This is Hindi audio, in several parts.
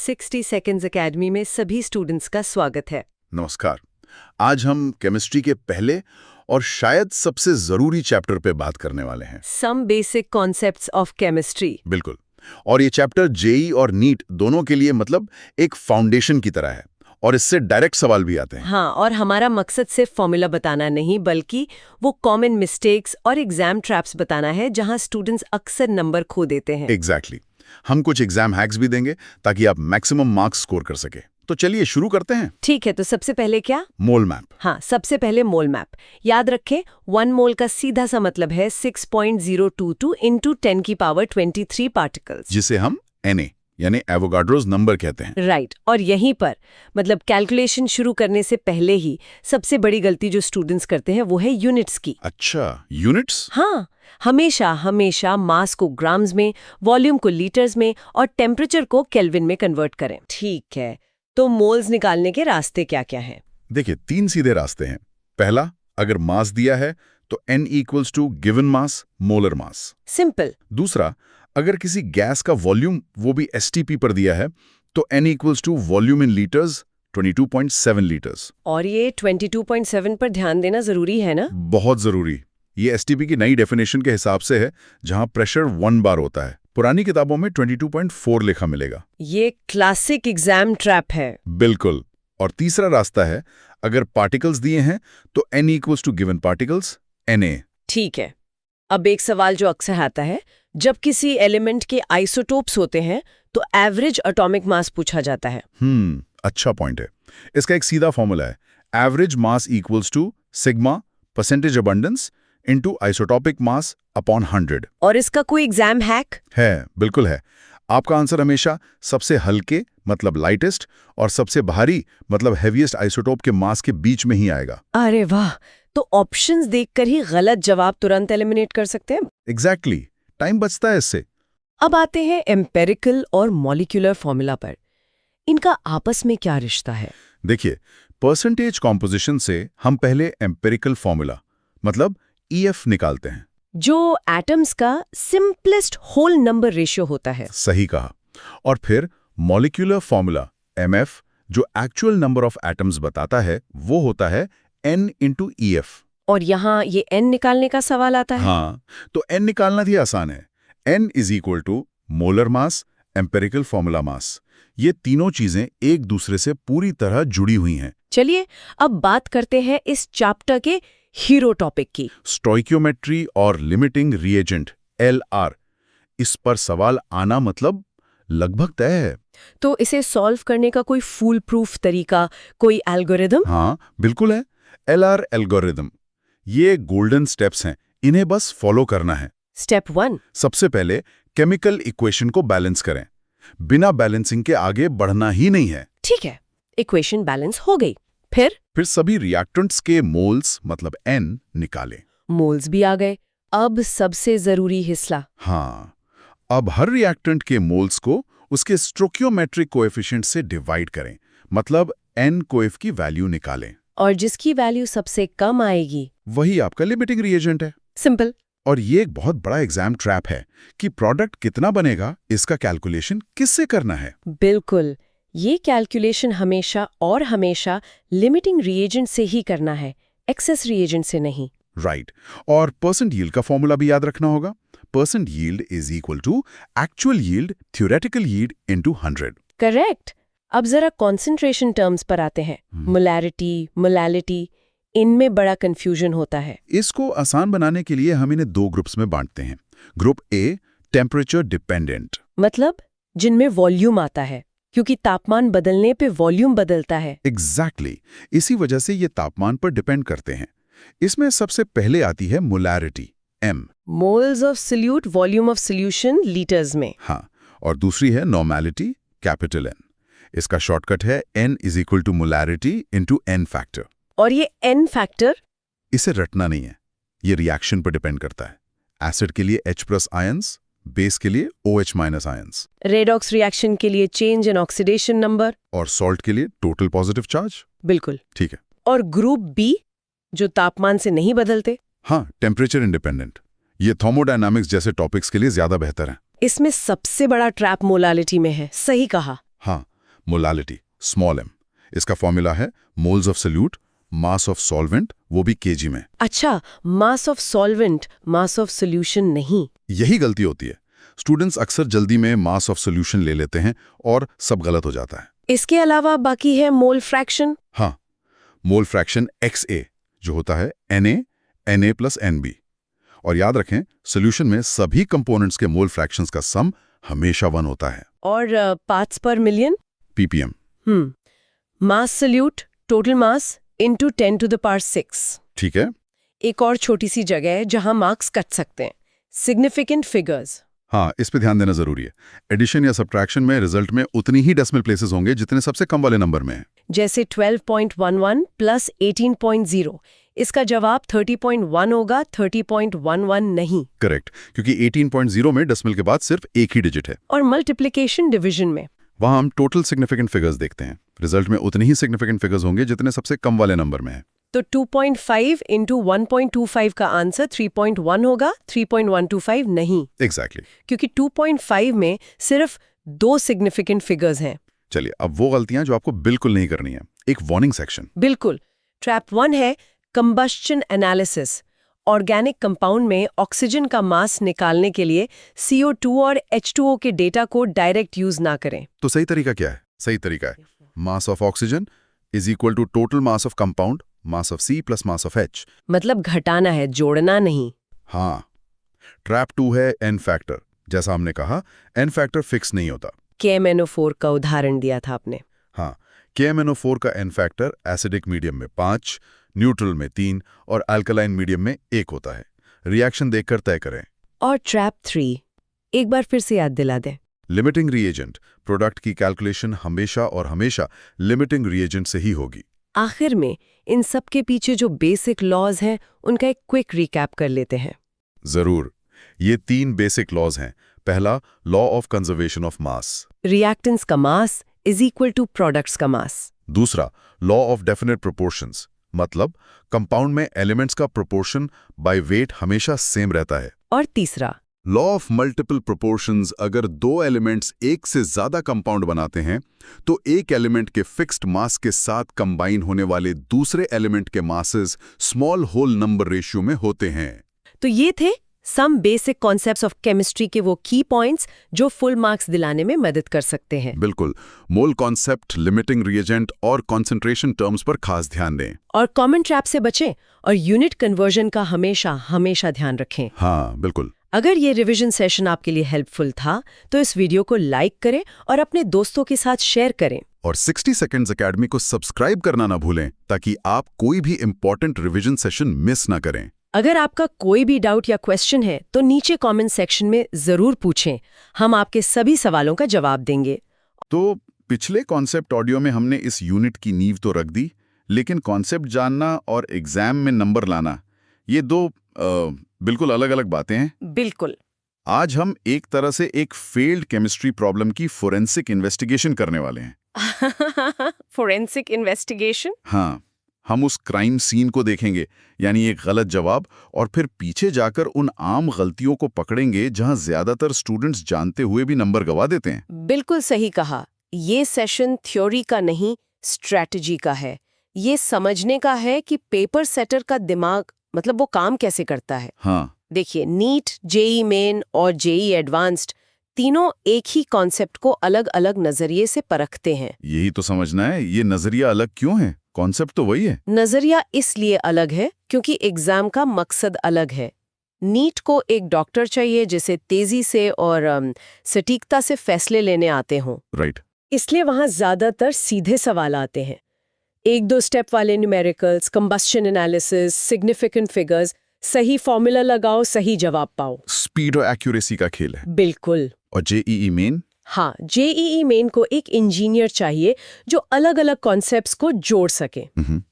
60 सेकंड्स एकेडमी में सभी स्टूडेंट्स का स्वागत है। नमस्कार। आज हम केमिस्ट्री के पहले और शायद सबसे जरूरी चैप्टर पे बात करने वाले हैं। Some basic concepts of chemistry. बिल्कुल। और ये चैप्टर जेई और नीट दोनों के लिए मतलब एक फाउंडेशन की तरह है और इससे डायरेक्ट सवाल भी आते हैं। हाँ, और हमारा मकसद सिर्फ फॉर्मूला बताना नहीं बल्कि वो कॉमन मिस्टेक्स और एग्जाम ट्रैप्स बताना है जहां स्टूडेंट्स अक्सर नंबर खो देते हैं। एग्जैक्टली। हम कुछ एग्जाम हैक्स भी देंगे ताकि आप मैक्सिमम मार्क्स स्कोर कर सके। तो चलिए शुरू करते हैं। ठीक है, तो सबसे पहले क्या? मोल मैप। हाँ, सबसे पहले मोल मैप। याद रखें, 1 मोल का सीधा सा मतलब है 6.022 इंटू 10 की पावर 23 पार्टिकल्स, जिसे हम Na यानी एवोगाड्रोस नंबर कहते हैं। राइट। और यहीं पर मतलब कैलकुलेशन शुरू करने से पहले ही सबसे बड़ी गलती जो स्टूडेंट्स करते हैं वो है यूनिट्स की। अच्छा, यूनिट्स? हाँ, हमेशा मास को ग्राम्स में, वॉल्यूम को लीटर्स में और टेम्परेचर को केल्विन में कन्वर्ट करें। ठीक है, तो मोल्स निकालने के रास्ते क्या क्या हैं? देखिए, 3 सीधे रास्ते हैं। पहला, अगर मास दिया है तो N equals to given mass, molar mass. Simple. दूसरा, अगर किसी गैस का वॉल्यूम वो भी STP पर दिया है तो N equals to volume in litres, 22.7 litres. और ये 22.7 पर ध्यान देना जरूरी है ना? बहुत जरूरी। ये STP की नई डेफिनेशन के हिसाब से है, जहां प्रेशर 1 बार होता है। पुरानी किताबों में 22.4 लिखा मिलेगा। ये क्लासिक एग्जाम ट्रैप है। बिल्कुल। और तीसरा रास्ता है, अगर पार्टिकल्स दिए हैं तो N equals to given particles, Na। ठीक है। अब एक सवाल जो अक्सर आता है, जब किसी एलिमेंट के आइसोटोप्स होते हैं तो एवरेज एटॉमिक मास पूछा जाता है। अच्छा पॉइंट है। इसका एक सीधा फॉर्मूला है, average mass equals to sigma percentage abundance into isotopic mass upon 100। और इसका कोई एग्जाम हैक है? बिल्कुल है। आपका आंसर हमेशा सबसे हल्के मतलब लाइटेस्ट और सबसे भारी मतलब हेवीएस्ट आइसोटोप के मास के बीच में ही आएगा। अरे वाह, तो ऑप्शंस देखकर ही गलत जवाब तुरंत एलिमिनेट कर सकते हैं। एग्जैक्टली। टाइम बचता है इससे। अब आते हैं एम्पेरिकल और मॉलिक्यूलर फॉर्मूला पर। इनका आपस में क्या रिश्ता है? देखिए, परसेंटेज कॉम्पोजिशन से हम पहले एम्पेरिकल फॉर्मूला मतलब EF निकालते हैं, जो एटम्स का सिंपलेस्ट होल नंबर रेशियो होता है। सही कहा। और फिर मॉलिक्यूलर फॉर्मूला MF जो एक्चुअल नंबर ऑफ एटम्स बताता है वो होता है N इंटू EF। और यहाँ ये N निकालने का सवाल आता है। हाँ, तो N निकालना भी आसान है। N is equal to molar mass, empirical formula mass. ये तीनों चीजें एक दूसरे से पूरी तरह जुड़ी हुई हैं। चलिए अब बात करते हैं इस चैप्टर के हीरो टॉपिक की, स्टोइकियोमेट्री और लिमिटिंग रिएजेंट LR। इस पर सवाल आना मतलब लगभग तय है। तो इसे सॉल्व करने का कोई फूल प्रूफ तरीका, कोई एल्गोरिदम? हाँ, बिल्कुल है। LR algorithm. ये गोल्डन स्टेप्स हैं, इन्हें बस फॉलो करना है। स्टेप 1, सबसे पहले केमिकल इक्वेशन को बैलेंस करें। बिना बैलेंसिंग के आगे बढ़ना ही नहीं है। ठीक है, इक्वेशन बैलेंस हो गई। फिर सभी रिएक्टेंट्स के मोल्स मतलब N निकालें। मोल्स भी आ गए। अब सबसे जरूरी हिस्सा। हाँ, अब हर रिएक्टेंट के मोल्स को उसके स्टोइकियोमेट्रिक कोएफिशिएंट से डिवाइड करें, मतलब N कोएफ की वैल्यू निकालें। और जिसकी वैल्यू सबसे कम आएगी वही आपका लिमिटिंग रिएजेंट है। सिंपल। और ये एक बहुत बड़ा एग्जाम ट्रैप है कि प्रोडक्ट कितना बनेगा, इसका कैलकुलेशन किससे करना है। बिल्कुल, ये कैलकुलेशन हमेशा लिमिटिंग रिएजेंट से ही करना है, एक्सेस रिएजेंट से नहीं। राइट। और परसेंट यील्ड का फॉर्मूला भी याद रखना होगा। Percent yield is equal to actual yield theoretical yield into 100। Correct. अब जरा कॉन्सेंट्रेशन टर्म्स पर आते हैं। मोलैरिटी, मोलालिटी, इनमें बड़ा कंफ्यूजन होता है। इसको आसान बनाने के लिए हम इन्हें 2 ग्रुप्स में बांटते हैं। ग्रुप A टेम्परेचर डिपेंडेंट, मतलब जिनमें वॉल्यूम आता है, क्योंकि तापमान बदलने पे वॉल्यूम बदलता है। एग्जैक्टली। इसी वजह से ये तापमान पर डिपेंड करते हैं। इसमें सबसे पहले आती है molarity, M। Moles of solute, volume of solution litres में। हाँ, और दूसरी है नॉर्मेलिटी, कैपिटल N। इसका शॉर्टकट है N is equal to molarity into N factor. और ये N फैक्टर? इसे रटना नहीं है, ये रिएक्शन पर डिपेंड करता है। एसिड के लिए H+ आयंस, बेस के लिए OH- आयंस, रेडॉक्स रिएक्शन के लिए चेंज इन ऑक्सीडेशन नंबर, और सॉल्ट के लिए टोटल पॉजिटिव चार्ज। बिल्कुल ठीक है। और ग्रुप B जो तापमान से नहीं बदलते? हाँ, टेम्परेचर इंडिपेंडेंट। ये थर्मोडायनामिक्स जैसे टॉपिक्स के लिए ज्यादा बेहतर है। इसमें सबसे बड़ा ट्रैप मोलालिटी में है। सही कहा। हाँ, मोलालिटी स्मॉल m, इसका फॉर्मूला है moles of solute mass of solvent, वो भी केजी में। अच्छा, mass of solvent, mass of solution नहीं। यही गलती होती है, स्टूडेंट्स अक्सर जल्दी में मास ऑफ सोल्यूशन ले लेते हैं और सब गलत हो जाता है। इसके अलावा बाकी है मोल फ्रैक्शन। हाँ, मोल फ्रैक्शन XA जो होता है Na प्लस NB। और याद रखें, सोल्यूशन में सभी कंपोनेंट्स के मोल फ्रैक्शंस का सम हमेशा 1 होता है। और पार्ट्स पर million ppm। Mass solute total mass into 10 to the power 6। ठीक है। एक और छोटी सी जगह है जहां मार्क्स कट सकते हैं, सिग्निफिकेंट फिगर्स। हाँ, इस पे ध्यान देना जरूरी है। एडिशन या सब्ट्रैक्शन में रिजल्ट में उतनी ही डेसिमल प्लेसेस होंगे जितने सबसे कम वाले नंबर में है। जैसे 12.11 प्लस 18.0, इसका जवाब 30.1 होगा, 30.11 नहीं। करेक्ट, क्योंकि 18.0 में डेसिमल के बाद सिर्फ एक ही डिजिट है। और मल्टीप्लिकेशन डिवीजन में वहां हम टोटल सिग्निफिकेंट फिगर्स देखते हैं। रिजल्ट में उतनी ही सिग्निफिकेंट फिगर्स होंगे जितने सबसे कम वाले नंबर में है। तो 2.5 इंटू 1.25 का आंसर 3.1 होगा, 3.125 नहीं। एग्जैक्टली। क्योंकि 2.5 में सिर्फ 2 सिग्निफिकेंट फिगर्स हैं। चलिए, अब वो गलतियां जो आपको बिल्कुल नहीं करनी है। एक वार्निंग सेक्शन। बिल्कुल। ट्रैप 1 है कंबस्शन एनालिसिस। ऑर्गेनिक कंपाउंड में ऑक्सीजन का मास निकालने के लिए CO2 और H2O के डेटा को डायरेक्ट यूज ना करें। तो सही तरीका क्या है? सही तरीका है mass of oxygen is equal to total mass of compound mass of C plus mass of H। मतलब घटाना है, जोड़ना नहीं। हाँ। ट्रैप 2 है N फैक्टर। जैसा हमने कहा, N फैक्टर फिक्स नहीं होता। KMnO4 का उदाहरण दिया था आपने। हाँ, KMnO4 का N फैक्टर एसिडिक मीडियम में 5, न्यूट्रल में 3 और अल्कलाइन मीडियम में 1 होता है। रिएक्शन देखकर तय करें। और ट्रैप 3 एक बार फिर से याद दिला दें। Limiting reagent. प्रोडक्ट की कैलकुलेशन हमेशा और हमेशा लिमिटिंग रिएजेंट से ही होगी। आखिर में इन सब के पीछे जो बेसिक लॉज हैं उनका एक क्विक रिकैप कर लेते हैं। जरूर। ये 3 बेसिक लॉज हैं। पहला, law of conservation of mass. Reactants का mass is equal to products का मास। दूसरा, लॉ ऑफ डेफिनेट प्रोपोर्शंस, मतलब कंपाउंड में एलिमेंट्स का प्रोपोर्शन बाय वेट हमेशा सेम रहता है। और तीसरा, लॉ ऑफ मल्टीपल प्रोपोर्शंस, अगर 2 एलिमेंट्स एक से ज्यादा कंपाउंड बनाते हैं तो एक एलिमेंट के फिक्स्ड मास के साथ कंबाइन होने वाले दूसरे एलिमेंट के masses small whole number ratio में होते हैं। तो ये थे some basic concepts of chemistry के वो की पॉइंट्स जो फुल मार्क्स दिलाने में मदद कर सकते हैं। बिल्कुल। मोल कॉन्सेप्ट, लिमिटिंग रिएजेंट और कॉन्सेंट्रेशन टर्म्स पर खास ध्यान दें। और कॉमन ट्रैप से बचें और यूनिट कन्वर्जन का हमेशा ध्यान रखें। हाँ, बिल्कुल। अगर ये रिवीजन सेशन आपके लिए हेल्पफुल था तो इस वीडियो को लाइक करें और अपने दोस्तों के साथ शेयर करें। और 60 सेकंड्स एकेडमी को सब्सक्राइब करना ना भूलें ताकि आप कोई भी इंपॉर्टेंट रिवीजन सेशन मिस ना करें। अगर आपका कोई भी डाउट या क्वेश्चन है तो नीचे कमेंट सेक्शन में जरूर पूछें, हम आपके सभी सवालों का जवाब देंगे। तो पिछले कॉन्सेप्ट ऑडियो में हमने इस यूनिट की नींव तो रख दी, लेकिन कॉन्सेप्ट जानना और एग्जाम में नंबर लाना, ये 2 बिल्कुल अलग-अलग बातें हैं। बिल्कुल। आज हम एक तरह से एक फेल्ड केमिस्ट्री प्रॉब्लम की फोरेंसिक इन्वेस्टिगेशन करने वाले हैं। Forensic investigation? हाँ, हम उस क्राइम सीन को देखेंगे, यानी एक गलत जवाब, और फिर पीछे जाकर उन आम गलतियों को पकड़ेंगे जहां ज्यादातर स्टूडेंट्स जानते हुए भी नंबर गवा देते हैं। बिल्कुल सही कहा। ये सेशन थ्योरी का नहीं, स्ट्रैटेजी का है। ये समझने का है कि पेपर सेटर का दिमाग, मतलब वो काम कैसे करता है। हाँ। देखिए, नीट, जेई मेन और जेई एडवांस्ड तीनों एक ही कॉन्सेप्ट को अलग अलग नजरिए से परखते हैं। यही तो समझना है, ये नजरिया अलग क्यों है? कॉन्सेप्ट तो वही है। नजरिया इसलिए अलग है क्योंकि एग्जाम का मकसद अलग है। नीट को एक डॉक्टर चाहिए जिसे तेजी से और सटीकता से फैसले लेने आते हों। राइट। इसलिए वहां ज्यादातर सीधे सवाल आते हैं, 1-2 स्टेप वाले numericals, combustion analysis, significant figures, सही फॉर्मूला लगाओ, सही जवाब पाओ। स्पीड और एक्यूरेसी का खेल है। बिल्कुल। और जेईई मेन? हाँ, जेईई मेन को एक इंजीनियर चाहिए जो अलग अलग कॉन्सेप्ट्स को जोड़ सके।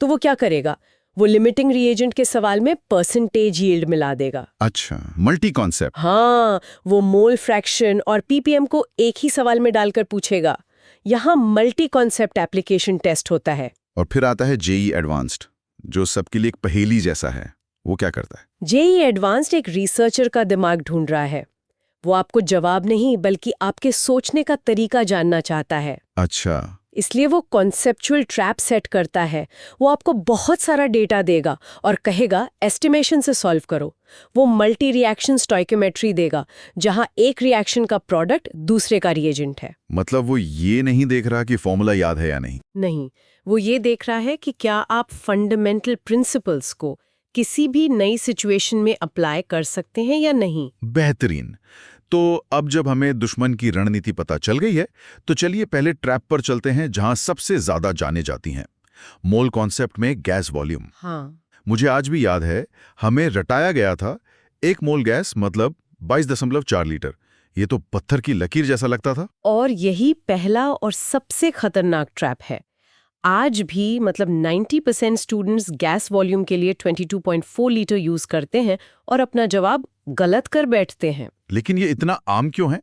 तो वो क्या करेगा? वो लिमिटिंग रिएजेंट के सवाल में परसेंटेज यील्ड मिला देगा। अच्छा, मल्टी कॉन्सेप्ट। हाँ, वो मोल फ्रैक्शन और पीपीएम को एक ही सवाल में डालकर पूछेगा। यहाँ मल्टी कॉन्सेप्ट एप्लीकेशन टेस्ट होता है। और फिर आता है जेईई एडवांस्ड, जो सबके लिए एक पहेली जैसा है। वो क्या करता है? जेईई एडवांस्ड एक रिसर्चर का दिमाग ढूंढ रहा है। वो आपको जवाब नहीं बल्कि आपके सोचने का तरीका जानना चाहता है। अच्छा, इसलिए वो कॉन्सेप्चुअल ट्रैप सेट करता है। वो आपको बहुत सारा डेटा देगा और कहेगा एस्टिमेशन से सॉल्व करो। वो मल्टी रिएक्शन स्टोइकोमेट्री देगा, जहां एक रिएक्शन का प्रोडक्ट दूसरे का रिएजेंट है। मतलब वो ये नहीं देख रहा कि फॉर्मूला याद है या नहीं, वो ये देख रहा है कि क्या आप फंडामेंटल प्रिंसिपल्स को किसी भी नई सिचुएशन में अप्लाई कर सकते हैं या नहीं। बेहतरीन। तो अब जब हमें दुश्मन की रणनीति पता चल गई है, तो चलिए पहले ट्रैप पर चलते हैं जहां सबसे ज्यादा जाने जाती हैं, मोल कॉन्सेप्ट में गैस वॉल्यूम। हाँ, मुझे आज भी याद है, हमें रटाया गया था 1 मोल गैस मतलब 22.4 लीटर। ये तो पत्थर की लकीर जैसा लगता था। और यही पहला और सबसे खतरनाक ट्रैप है। आज भी मतलब 90% स्टूडेंट्स गैस वॉल्यूम के लिए 22.4 लीटर यूज करते हैं और अपना जवाब गलत कर बैठते हैं। लेकिन ये इतना आम क्यों है?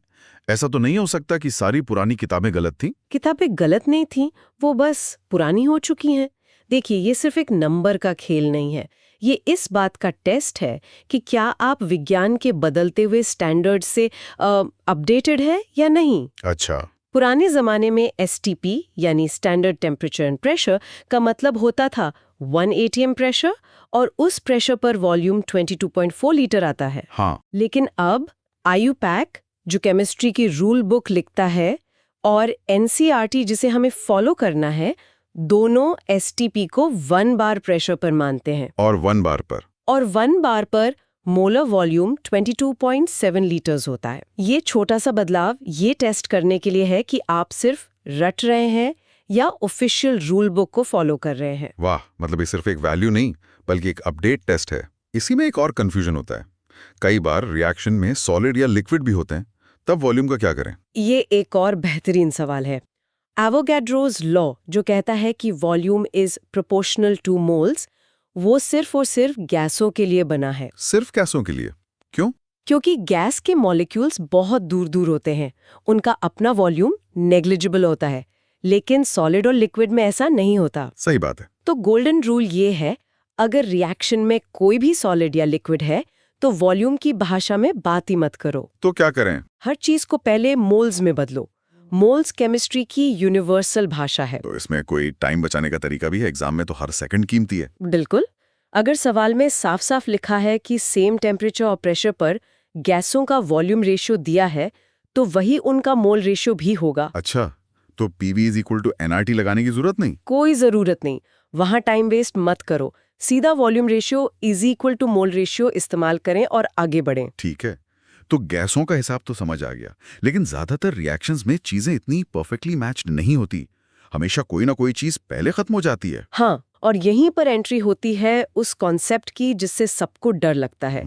ऐसा तो नहीं हो सकता कि सारी पुरानी किताबें गलत थीं? किताबें गलत नहीं थीं, वो बस पुरानी हो चुकी हैं। देखिए, ये सिर्फ एक नंबर का खेल नहीं है, ये इस बात का टेस्ट है कि क्या आप विज्ञान के बदलते हुए स्टैंडर्ड से अपडेटेड है या नहीं। अच्छा। पुराने जमाने में STP यानी स्टैंडर्ड टेम्परेचर एंड प्रेशर का मतलब होता था 1 atm प्रेशर, और उस प्रेशर पर वॉल्यूम 22.4 लीटर आता है। हाँ। लेकिन अब IUPAC जो केमिस्ट्री की रूल बुक लिखता है और NCERT जिसे हमें फॉलो करना है, दोनों STP को 1 बार प्रेशर पर मानते हैं। और 1 बार पर? और 1 बार पर मोलर वॉल्यूम 22.7 लीटर्स होता है। ये छोटा सा बदलाव ये टेस्ट करने के लिए है कि आप सिर्फ रट रहे हैं या ऑफिशियल रूल बुक को फॉलो कर रहे हैं। वाह, मतलब ये सिर्फ एक वैल्यू नहीं बल्कि एक अपडेट टेस्ट है। इसी में एक और कंफ्यूजन होता है, कई बार रिएक्शन में सॉलिड या लिक्विड भी होते हैं, तब वॉल्यूम का क्या करें? ये एक और बेहतरीन सवाल है। एवोगैड्रोज लॉ जो कहता है कि volume is proportional two moles, वो सिर्फ और सिर्फ गैसों के लिए बना है। सिर्फ गैसों के लिए? क्यों? क्योंकि गैस के मॉलिक्यूल्स बहुत दूर दूर होते हैं, उनका अपना वॉल्यूम नेग्लिजिबल होता है, लेकिन सॉलिड और लिक्विड में ऐसा नहीं होता। सही बात है। तो गोल्डन रूल ये है, अगर रिएक्शन में कोई भी सॉलिड या लिक्विड है तो वॉल्यूम की भाषा में बात ही मत करो। तो क्या करें? हर चीज को पहले मोल्स में बदलो। मोल्स केमिस्ट्री की यूनिवर्सल भाषा है। तो इसमें कोई टाइम बचाने का तरीका भी है? एग्जाम में तो हर सेकंड कीमती है। बिल्कुल। अगर सवाल में साफ साफ लिखा है कि सेम टेम्परेचर और प्रेशर पर गैसों का वॉल्यूम रेशियो दिया है, तो वही उनका मोल रेशियो भी होगा। अच्छा, तो PV = nRT लगाने की जरूरत नहीं? कोई जरूरत नहीं, वहां टाइम वेस्ट मत करो। सीधा वॉल्यूम रेशियो = मोल रेशियो इस्तेमाल करें और आगे बढ़ें। ठीक है, तो गैसों का हिसाब तो समझ आ गया, लेकिन ज्यादातर रिएक्शंस में चीजें इतनी परफेक्टली मैच्ड नहीं होती। हमेशा कोई ना कोई चीज पहले खत्म हो जाती है। हाँ, और यहीं पर एंट्री होती है उस कॉन्सेप्ट की जिससे सबको डर लगता है,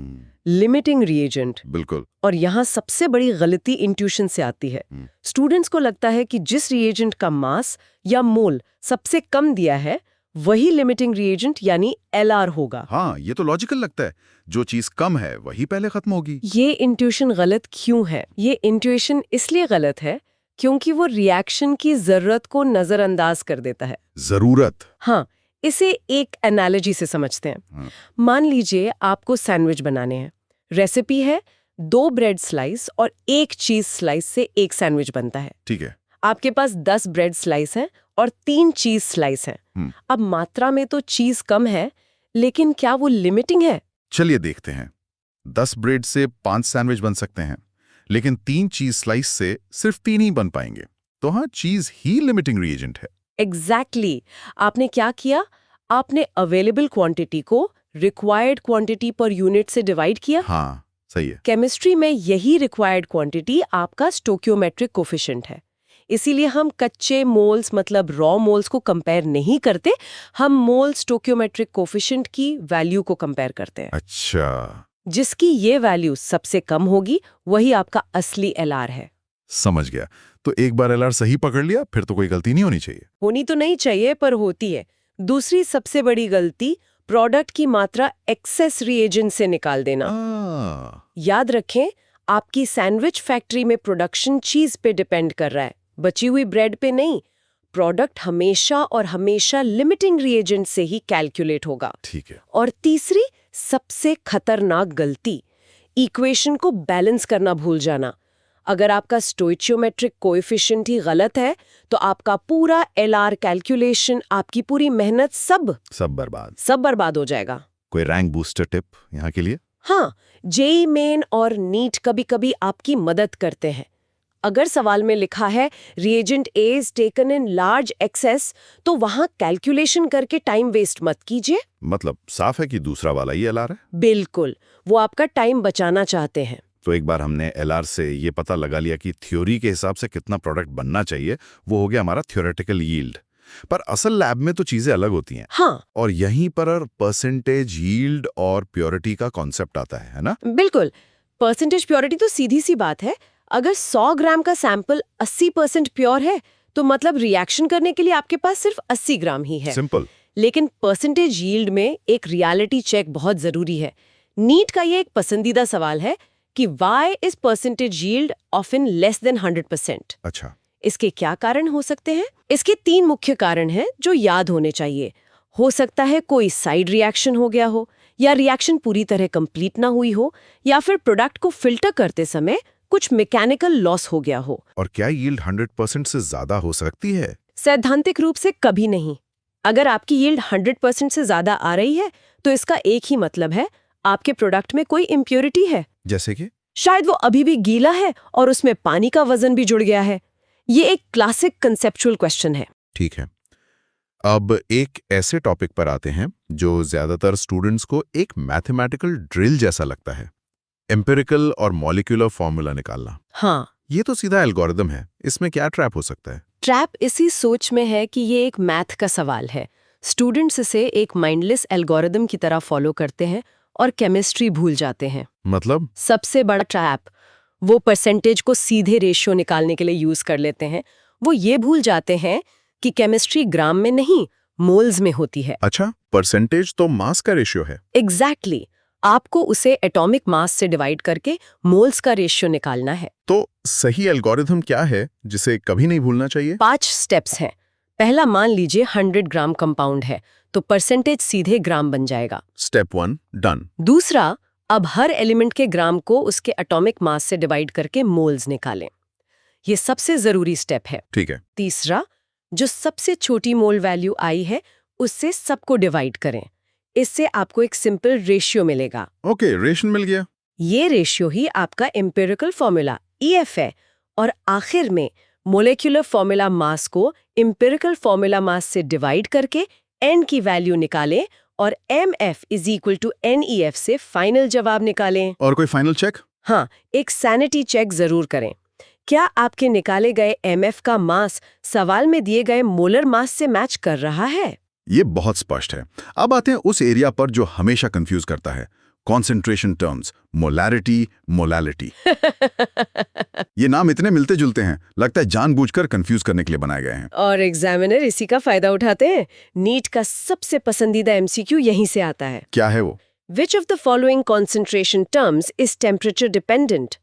लिमिटिंग रिएजेंट। बिल्कुल। और यहाँ सबसे बड़ी गलती इंट्यूशन से आती है। स्टूडेंट्स को लगता है कि जिस रिएजेंट का मास या मोल सबसे कम दिया है, वही लिमिटिंग रिएजेंट यानी LR होगा। हाँ, ये तो लॉजिकल लगता है, जो चीज कम है वही पहले खत्म होगी। ये इंट्यूशन गलत क्यों है? ये इंट्यूशन इसलिए गलत है क्योंकि वो रिएक्शन की जरूरत को नजरअंदाज कर देता है। जरूरत? हाँ, इसे एक एनालॉजी से समझते हैं। मान लीजिए आपको सैंडविच बनाने हैं। रेसिपी है 2 ब्रेड स्लाइस और 1 चीज स्लाइस से एक सैंडविच बनता है। ठीक है। आपके पास 10 ब्रेड स्लाइस हैं और 3 चीज स्लाइस हैं। अब मात्रा में तो चीज कम है, लेकिन क्या वो लिमिटिंग है? चलिए देखते हैं। 10 ब्रेड से 5 सैंडविच बन सकते हैं, लेकिन 3 चीज स्लाइस से सिर्फ 3 ही बन पाएंगे। तो हाँ, चीज ही लिमिटिंग रिएजेंट है। एग्जैक्टली। आपने क्या किया? आपने अवेलेबल क्वांटिटी को रिक्वायर्ड क्वांटिटी पर यूनिट से डिवाइड किया। हाँ, सही है। केमिस्ट्री में यही रिक्वायर्ड क्वांटिटी आपका स्टोकियोमेट्रिक कोफिशिएंट है। इसीलिए हम कच्चे मोल्स मतलब रॉ मोल्स को कंपेयर नहीं करते, हम मोल स्टोकियोमेट्रिक कोफिशिएंट की वैल्यू को कंपेयर करते हैं। अच्छा, जिसकी ये वैल्यू सबसे कम होगी वही आपका असली LR है। समझ गया। तो एक बार LR सही पकड़ लिया, फिर तो कोई गलती नहीं होनी चाहिए। होनी तो नहीं चाहिए, पर होती है। दूसरी सबसे बड़ी गलती, प्रोडक्ट की मात्रा एक्सेस रिएजेंट से निकाल देना। याद रखें, आपकी सैंडविच फैक्ट्री में प्रोडक्शन चीज पे डिपेंड कर रहा है, बची हुई ब्रेड पे नहीं। प्रोडक्ट हमेशा और हमेशा लिमिटिंग रिएजेंट से ही कैलकुलेट होगा। ठीक है। और तीसरी सबसे खतरनाक गलती, इक्वेशन को बैलेंस करना भूल जाना। अगर आपका स्टोइचियोमेट्रिक कोएफिशिएंट ही गलत है तो आपका पूरा एलआर कैलकुलेशन, आपकी पूरी मेहनत सब सब बर्बाद। हो जाएगा। कोई रैंक बूस्टर टिप यहाँ के लिए? हाँ, जेईई मेन और नीट कभी-कभी आपकी मदद करते हैं। अगर सवाल में लिखा है reagent A is taken in large access, तो वहां कैलकुलेशन करके टाइम वेस्ट मत कीजिए। मतलब साफ है कि दूसरा वाला ही एलआर है। बिल्कुल, वो आपका टाइम बचाना चाहते हैं। तो एक बार हमने एलआर से ये पता लगा लिया कि थ्योरी के हिसाब से कितना प्रोडक्ट बनना चाहिए, वो हो गया हमारा थ्योरेटिकल यील्ड। पर असल लैब में तो चीजें अलग होती हैं। हाँ, और यहीं पर परसेंटेज यील्ड और प्योरिटी का कॉन्सेप्ट आता है ना? बिल्कुल। परसेंटेज प्योरिटी तो सीधी सी बात है। अगर 100 ग्राम का सैंपल 80% प्योर है, तो मतलब रिएक्शन करने के लिए आपके पास सिर्फ 80 ग्राम ही है। सिंपल। लेकिन परसेंटेज यील्ड में एक रियलिटी चेक बहुत जरूरी है। नीट का ये एक पसंदीदा सवाल है कि why is percentage yield often less than 100%? अच्छा। इसके क्या कारण हो सकते हैं? इसके 3 मुख्य कारण हैं जो याद होने चाहिए। हो सकता है कोई साइड रिएक्शन हो गया हो, या रिएक्शन पूरी तरह कंप्लीट ना हुई हो, या फिर प्रोडक्ट को फिल्टर करते समय कुछ मैकेनिकल लॉस हो गया हो। और क्या यील्ड 100% से ज्यादा हो सकती है? सैद्धांतिक रूप से कभी नहीं। अगर आपकी यील्ड 100% से ज्यादा आ रही है, तो इसका एक ही मतलब है, आपके प्रोडक्ट में कोई इम्प्योरिटी है। जैसे कि? शायद वो अभी भी गीला है और उसमें पानी का वजन भी जुड़ गया है। ये एक क्लासिक कंसेप्चुअल क्वेश्चन है। ठीक है। अब एक ऐसे टॉपिक पर आते हैं जो ज्यादातर स्टूडेंट्स को एक मैथमेटिकल ड्रिल जैसा लगता है, एम्पिरिकल और मॉलिक्यूलर फॉर्मूला निकालना। हाँ, ये तो सीधा एल्गोरिदम है, इसमें क्या ट्रैप हो सकता है? ट्रैप इसी सोच में है कि ये एक मैथ का सवाल है। स्टूडेंट्स इसे एक माइंडलेस एल्गोरिदम की तरह फॉलो करते हैं और केमिस्ट्री भूल जाते हैं। मतलब? सबसे बड़ा ट्रैप, वो परसेंटेज को सीधे रेशियो निकालने के लिए यूज कर लेते हैं। वो ये भूल जाते हैं कि केमिस्ट्री ग्राम में नहीं, मोल्स में होती है। अच्छा, परसेंटेज तो मास का रेशियो है। एग्जैक्टली। आपको उसे एटॉमिक मास से डिवाइड करके मोल्स का रेशियो निकालना है। तो सही एल्गोरिथम क्या है जिसे कभी नहीं भूलना चाहिए? 5 स्टेप्स हैं। पहला, मान लीजिए 100 ग्राम कंपाउंड है, तो परसेंटेज सीधे ग्राम बन जाएगा। Step 1 done. दूसरा, अब हर एलिमेंट के ग्राम को उसके एटॉमिक मास से डिवाइड करके मोल्स निकालें। ये सबसे जरूरी स्टेप है। ठीक है। तीसरा, जो सबसे छोटी मोल वैल्यू आई है उससे सबको डिवाइड करें। इससे आपको एक सिंपल रेशियो मिलेगा। ओके, रेशियो मिल गया। ये रेशियो ही आपका एम्पिरिकल फॉर्मूला EF है। और आखिर में मोलेक्युलर फॉर्मूला मास को एम्पिरिकल फॉर्मूला मास से डिवाइड करके N की वैल्यू निकालें और MF = NEF से फाइनल जवाब निकालें। और कोई फाइनल चेक? हाँ, एक सैनिटी चेक जरूर करें। क्या आपके निकाले गए MF का मास सवाल में दिए गए मोलर मास से मैच कर रहा है? ये बहुत स्पष्ट है। अब आते हैं उस एरिया पर जो हमेशा कंफ्यूज करता है, कॉन्सेंट्रेशन टर्म्स, मोलैरिटी, मोलालिटी। ये नाम इतने मिलते जुलते हैं, लगता है जानबूझकर कंफ्यूज करने के लिए बनाए गए हैं। और एग्जामिनर इसी का फायदा उठाते हैं। नीट का सबसे पसंदीदा MCQ यहीं से आता है। क्या है वो? Which of the following concentration terms is temperature dependent?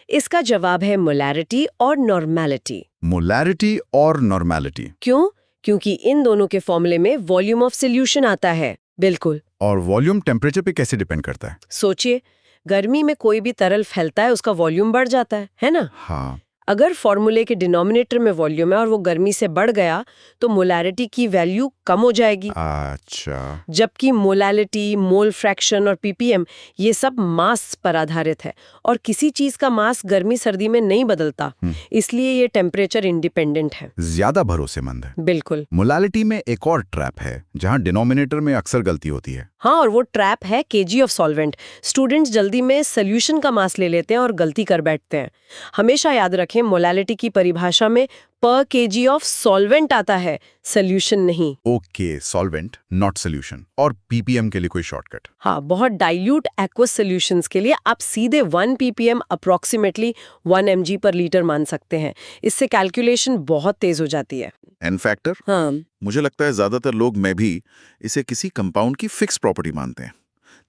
इसका जवाब है मोलैरिटी और नॉर्मैलिटी। मोलैरिटी और नॉर्मैलिटी। क्यों? क्योंकि इन दोनों के फॉर्मूले में वॉल्यूम ऑफ सॉल्यूशन आता है। बिल्कुल। और वॉल्यूम टेम्परेचर पे कैसे डिपेंड करता है? सोचिए, गर्मी में कोई भी तरल फैलता है, उसका वॉल्यूम बढ़ जाता है ना? हाँ। अगर फॉर्मूले के डिनोमिनेटर में वॉल्यूम है और वो गर्मी से बढ़ गया, तो मोलैरिटी की वैल्यू कम हो जाएगी। अच्छा। जबकि मोलैलिटी, मोल फ्रैक्शन और ppm ये सब मास पर आधारित है, और किसी चीज का मास गर्मी सर्दी में नहीं बदलता, इसलिए ये टेम्परेचर इंडिपेंडेंट है। ज्यादा भरोसेमंद है। बिल्कुल। मोलालिटी में एक और ट्रैप है जहां डिनोमिनेटर में अक्सर गलती होती है। हाँ, और वो ट्रैप है kg ऑफ सॉल्वेंट। स्टूडेंट्स जल्दी में सोल्यूशन का मास ले लेते हैं और गलती कर बैठते हैं। हमेशा याद रखें, मोलालिटी की परिभाषा में पर kg ऑफ सॉल्वेंट आता है, सोल्यूशन नहीं। Okay, solvent not solution. और ppm के लिए कोई शॉर्टकट? हाँ, बहुत डाइल्यूट एक्वस सॉल्यूशंस के लिए आप सीधे 1 ppm अप्रोक्सीमेटली 1 mg पर लीटर मान सकते हैं। इससे कैलकुलेशन बहुत तेज हो जाती है। N factor? हाँ, मुझे लगता है ज्यादातर लोग, मैं भी, इसे किसी कंपाउंड की फिक्स प्रॉपर्टी मानते हैं,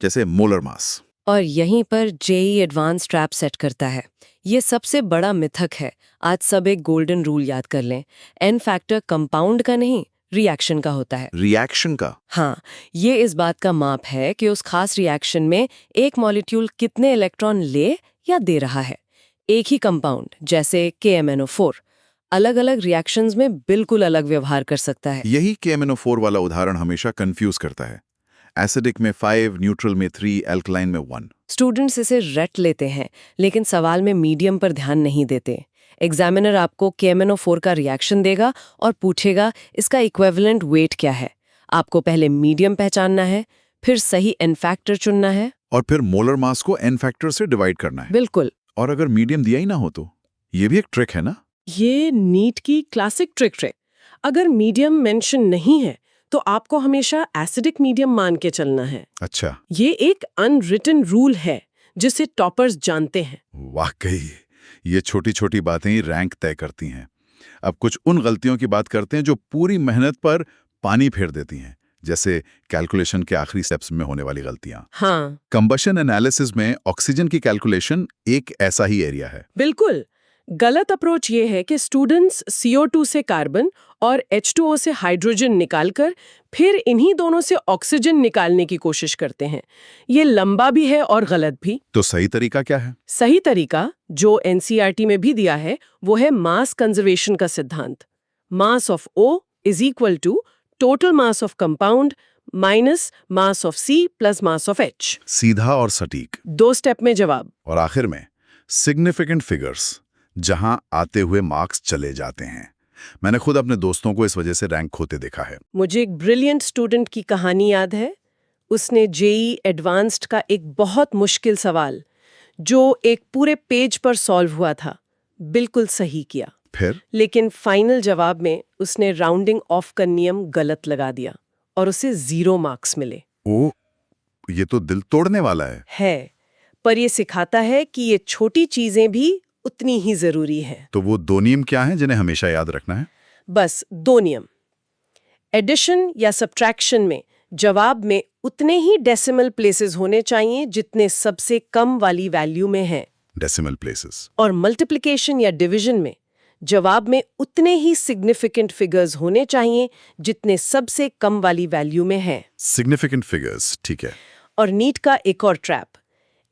जैसे मोलर मास। और यहीं पर जेईई एडवांस ट्रैप सेट करता है। ये सबसे बड़ा मिथक है। आज सब एक गोल्डन रूल याद कर लें, एन फैक्टर कंपाउंड का नहीं, रिएक्शन का होता है। रिएक्शन का? हाँ, ये इस बात का माप है कि उस खास रिएक्शन में एक मॉलिक्यूल कितने इलेक्ट्रॉन ले या दे रहा है। एक ही कंपाउंड जैसे KMnO4 अलग-अलग रिएक्शंस में बिल्कुल अलग व्यवहार कर सकता है। यही KMnO4 वाला उदाहरण हमेशा कंफ्यूज करता है। एसिडिक में 5, न्यूट्रल में 3, एल्कलाइन में 1। स्टूडेंट्स इसे रट लेते हैं, लेकिन सवाल में मीडियम पर ध्यान नहीं देते। एग्जामिनर आपको KMnO4 का रिएक्शन देगा और पूछेगा इसका इक्विवेलेंट वेट क्या है। आपको पहले मीडियम पहचानना है, फिर सही एन फैक्टर चुनना है। और फिर मोलर मास को एन फैक्टर से डिवाइड करना है। बिल्कुल। और अगर मीडियम दिया ही ना हो तो ये भी एक ट्रिक है ना? ये नीट की क्लासिक ट्रिक है। अगर मीडियम मेंशन नहीं है तो आपको हमेशा एसिडिक मीडियम मान के चलना है। अच्छा, ये एक अनरिटन रूल है जिसे टॉपर्स जानते हैं। वाकई ये छोटी छोटी बातें ही रैंक तय करती हैं। अब कुछ उन गलतियों की बात करते हैं जो पूरी मेहनत पर पानी फेर देती हैं, जैसे कैलकुलेशन के आखिरी स्टेप्स में होने वाली गलतियां। हाँ, कंबशन एनालिसिस में ऑक्सीजन की कैलकुलेशन एक ऐसा ही एरिया है। बिल्कुल। गलत अप्रोच ये है कि स्टूडेंट्स CO2 से कार्बन और H2O से हाइड्रोजन निकालकर फिर इन्हीं दोनों से ऑक्सीजन निकालने की कोशिश करते हैं। ये लंबा भी है और गलत भी। तो सही तरीका क्या है? सही तरीका जो NCERT में भी दिया है वो है मास कंजर्वेशन का सिद्धांत। Mass of O is equal to total mass of compound minus mass of C plus mass of H। सीधा और सटीक। 2 स्टेप में जवाब। और आखिर में सिग्निफिकेंट फिगर्स, जहां आते हुए मार्क्स चले जाते हैं। मैंने खुद अपने दोस्तों को इस वजह से रैंक खोते देखा है। मुझे एक ब्रिलियंट स्टूडेंट की कहानी याद है। उसने JEE एडवांस्ड का एक बहुत मुश्किल सवाल जो एक पूरे पेज पर सॉल्व हुआ था बिल्कुल सही किया, फिर लेकिन फाइनल जवाब में उसने राउंडिंग ऑफ का नियम गलत लगा दिया और उसे 0 मार्क्स मिले। ओ, ये तो दिल तोड़ने वाला है। पर ये सिखाता है कि ये छोटी चीजें भी उतनी ही जरूरी है। तो वो 2 नियम क्या हैं जिन्हें हमेशा याद रखना है? बस 2 नियम। एडिशन या सब्ट्रैक्शन में जवाब में उतने ही डेसिमल प्लेसेस होने चाहिए जितने सबसे कम वाली वैल्यू में हैं। Decimal places. और मल्टीप्लिकेशन या डिवीजन में जवाब में उतने ही सिग्निफिकेंट फिगर्स होने चाहिए जितने सबसे कम वाली वैल्यू में हैं। सिग्निफिकेंट फिगर्स, ठीक है। और नीट का एक और ट्रैप,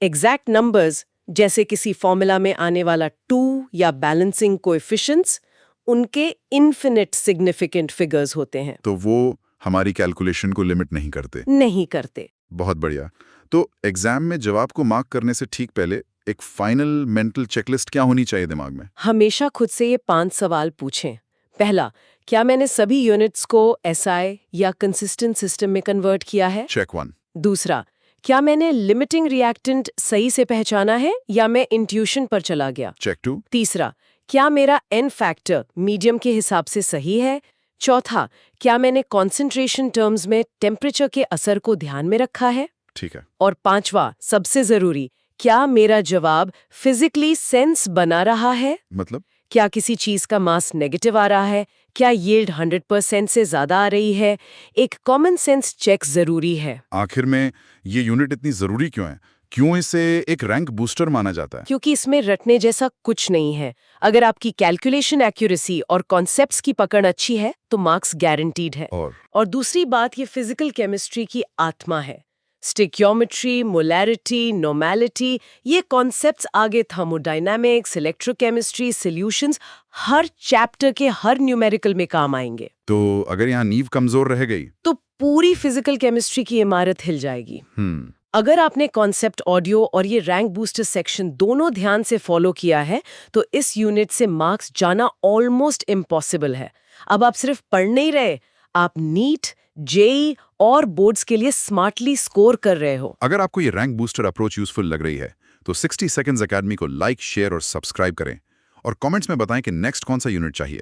एग्जैक्ट नंबर्स जैसे किसी फॉर्मूला में आने वाला 2 या बैलेंसिंग कोएफिशिएंट्स, उनके इन्फिनिट सिग्निफिकेंट फिगर्स होते हैं। तो वो हमारी कैलकुलेशन को लिमिट नहीं करते। नहीं करते। बहुत बढ़िया। तो एग्जाम में जवाब को मार्क करने से ठीक पहले एक फाइनल मेंटल चेकलिस्ट क्या होनी चाहिए दिमाग में? हमेशा खुद से ये 5 सवाल पूछें। पहला, क्या मैंने सभी यूनिट्स को SI या कंसिस्टेंट सिस्टम में कन्वर्ट किया है? चेक 1। दूसरा, क्या मैंने लिमिटिंग रिएक्टेंट सही से पहचाना है या मैं इंट्यूशन पर चला गया? चेक 2। तीसरा, क्या मेरा एन फैक्टर मीडियम के हिसाब से सही है? चौथा, क्या मैंने कॉन्सेंट्रेशन टर्म्स में टेम्परेचर के असर को ध्यान में रखा है? ठीक है। और पांचवा, सबसे जरूरी, क्या मेरा जवाब फिजिकली सेंस बना रहा है? मतलब? क्या किसी चीज का मास नेगेटिव आ रहा है? क्या यील्ड 100% से ज्यादा आ रही है? एक कॉमन सेंस चेक जरूरी है। आखिर में ये यूनिट इतनी जरूरी क्यों है? क्यों इसे एक रैंक बूस्टर माना जाता है? क्योंकि इसमें रटने जैसा कुछ नहीं है। अगर आपकी कैलकुलेशन एक्यूरेसी और कॉन्सेप्ट्स की पकड़ अच्छी है तो मार्क्स गारंटीड है। और दूसरी बात, ये फिजिकल केमिस्ट्री की आत्मा है। स्टिक्योमेट्री, मोलैरिटी, नॉर्मैलिटी, ये कॉन्सेप्ट्स आगे थर्मोडायनामिक्स, इलेक्ट्रोकेमिस्ट्री, सॉल्यूशंस, हर चैप्टर के हर न्यूमेरिकल में काम आएंगे। तो अगर यहाँ नींव कमजोर रह गई तो पूरी फिजिकल केमिस्ट्री की इमारत हिल जाएगी। अगर आपने कॉन्सेप्ट, ऑडियो और ये रैंक बूस्टर सेक्शन दोनों ध्यान से फॉलो किया है तो इस यूनिट से मार्क्स जाना ऑलमोस्ट इम्पॉसिबल है। अब आप सिर्फ पढ़ नहीं रहे, आप नीट, JEE और बोर्ड्स के लिए स्मार्टली स्कोर कर रहे हो। अगर आपको ये रैंक बूस्टर अप्रोच यूजफुल लग रही है तो 60 सेकंड्स एकेडमी को लाइक, शेयर और सब्सक्राइब करें और कमेंट्स में बताएं कि नेक्स्ट कौन सा यूनिट चाहिए।